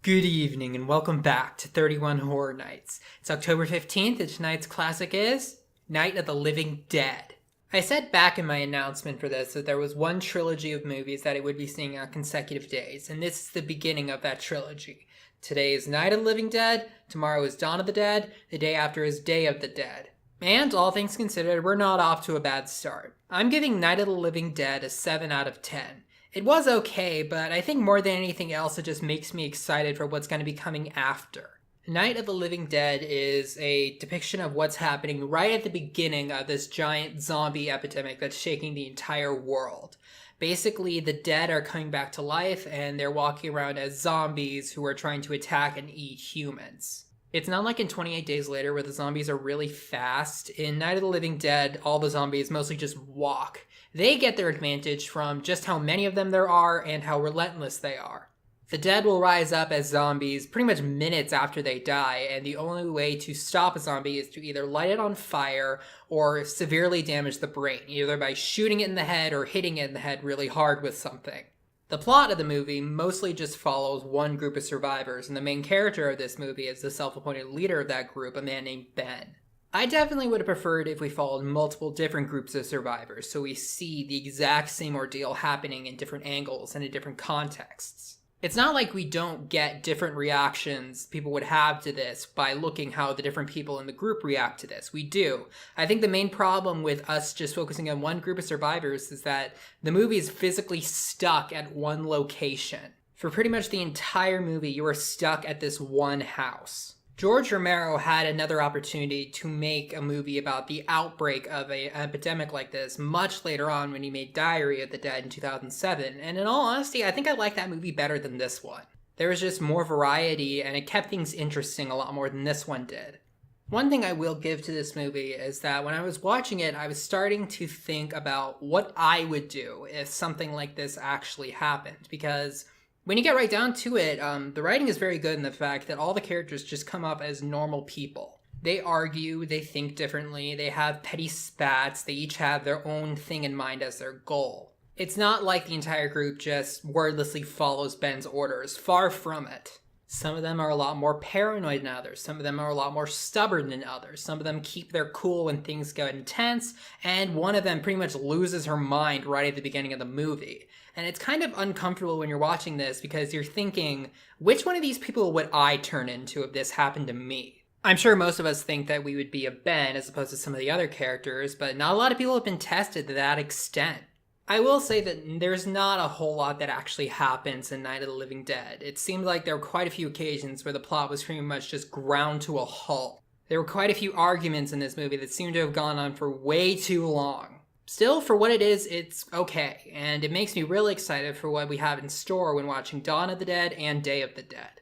Good evening and welcome back to 31 Horror Nights. It's October 15th and tonight's classic is Night of the Living Dead. I said back in my announcement for this that there was one trilogy of movies that it would be seeing on consecutive days, and this is the beginning of that trilogy. Today is Night of the Living Dead, tomorrow is Dawn of the Dead, the day after is Day of the Dead. And all things considered, we're not off to a bad start. I'm giving Night of the Living Dead a 7 out of 10. It was okay, but I think more than anything else, it just makes me excited for what's going to be coming after. Night of the Living Dead is a depiction of what's happening right at the beginning of this giant zombie epidemic that's shaking the entire world. Basically, the dead are coming back to life, and they're walking around as zombies who are trying to attack and eat humans. It's not like in 28 Days Later where the zombies are really fast. In Night of the Living Dead, all the zombies mostly just walk. They get their advantage from just how many of them there are and how relentless they are. The dead will rise up as zombies pretty much minutes after they die, and the only way to stop a zombie is to either light it on fire or severely damage the brain, either by shooting it in the head or hitting it in the head really hard with something. The plot of the movie mostly just follows one group of survivors, and the main character of this movie is the self-appointed leader of that group, a man named Ben. I definitely would have preferred if we followed multiple different groups of survivors, so we see the exact same ordeal happening in different angles and in different contexts. It's not like we don't get different reactions people would have to this by looking how the different people in the group react to this. We do. I think the main problem with us just focusing on one group of survivors is that the movie is physically stuck at one location. For pretty much the entire movie, you are stuck at this one house. George Romero had another opportunity to make a movie about the outbreak of an epidemic like this much later on when he made Diary of the Dead in 2007, and in all honesty, I think I like that movie better than this one. There was just more variety, and it kept things interesting a lot more than this one did. One thing I will give to this movie is that when I was watching it, I was starting to think about what I would do if something like this actually happened, because when you get right down to it, the writing is very good in the fact that all the characters just come up as normal people. They argue, they think differently, they have petty spats, they each have their own thing in mind as their goal. It's not like the entire group just wordlessly follows Ben's orders, far from it. Some of them are a lot more paranoid than others, some of them are a lot more stubborn than others, some of them keep their cool when things get intense, and one of them pretty much loses her mind right at the beginning of the movie. And it's kind of uncomfortable when you're watching this because you're thinking, which one of these people would I turn into if this happened to me? I'm sure most of us think that we would be a Ben as opposed to some of the other characters, but not a lot of people have been tested to that extent. I will say that there's not a whole lot that actually happens in Night of the Living Dead. It seemed like there were quite a few occasions where the plot was pretty much just ground to a halt. There were quite a few arguments in this movie that seemed to have gone on for way too long. Still, for what it is, it's okay, and it makes me really excited for what we have in store when watching Dawn of the Dead and Day of the Dead.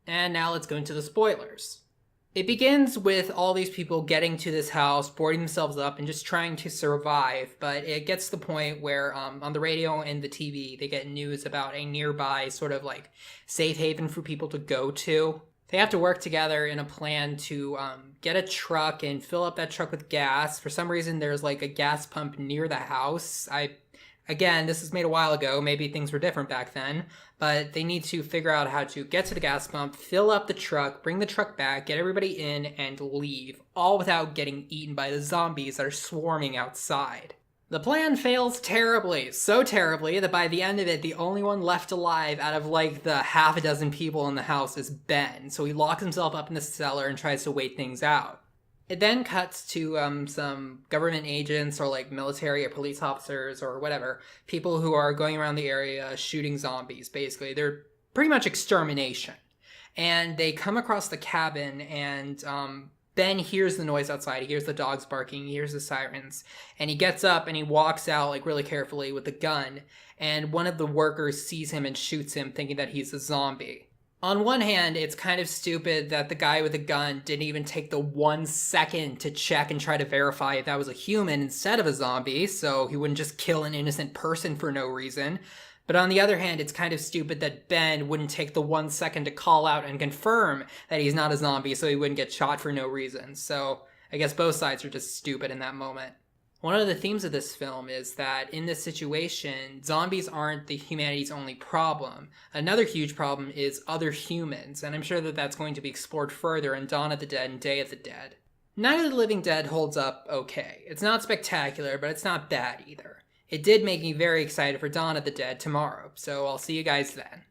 And now let's go into the spoilers. It begins with all these people getting to this house, boarding themselves up, and just trying to survive, but it gets to the point where on the radio and the TV, they get news about a nearby sort of like safe haven for people to go to. They have to work together in a plan to get a truck and fill up that truck with gas. For some reason, there's like a gas pump near the house. Again, this was made a while ago. Maybe things were different back then. But they need to figure out how to get to the gas pump, fill up the truck, bring the truck back, get everybody in, and leave. All without getting eaten by the zombies that are swarming outside. The plan fails terribly, so terribly that by the end of it, the only one left alive out of like the half a dozen people in the house is Ben, so he locks himself up in the cellar and tries to wait things out. It then cuts to some government agents or like military or police officers or whatever, people who are going around the area shooting zombies, basically. They're pretty much extermination. And they come across the cabin and Ben hears the noise outside. He hears the dogs barking. He hears the sirens. And he gets up and he walks out like really carefully with a gun. And one of the workers sees him and shoots him thinking that he's a zombie. On one hand, it's kind of stupid that the guy with the gun didn't even take the 1 second to check and try to verify if that was a human instead of a zombie, so he wouldn't just kill an innocent person for no reason. But on the other hand, it's kind of stupid that Ben wouldn't take the 1 second to call out and confirm that he's not a zombie so he wouldn't get shot for no reason. So I guess both sides are just stupid in that moment. One of the themes of this film is that in this situation, zombies aren't the humanity's only problem. Another huge problem is other humans, and I'm sure that that's going to be explored further in Dawn of the Dead and Day of the Dead. Night of the Living Dead holds up okay. It's not spectacular, but it's not bad either. It did make me very excited for Dawn of the Dead tomorrow, so I'll see you guys then.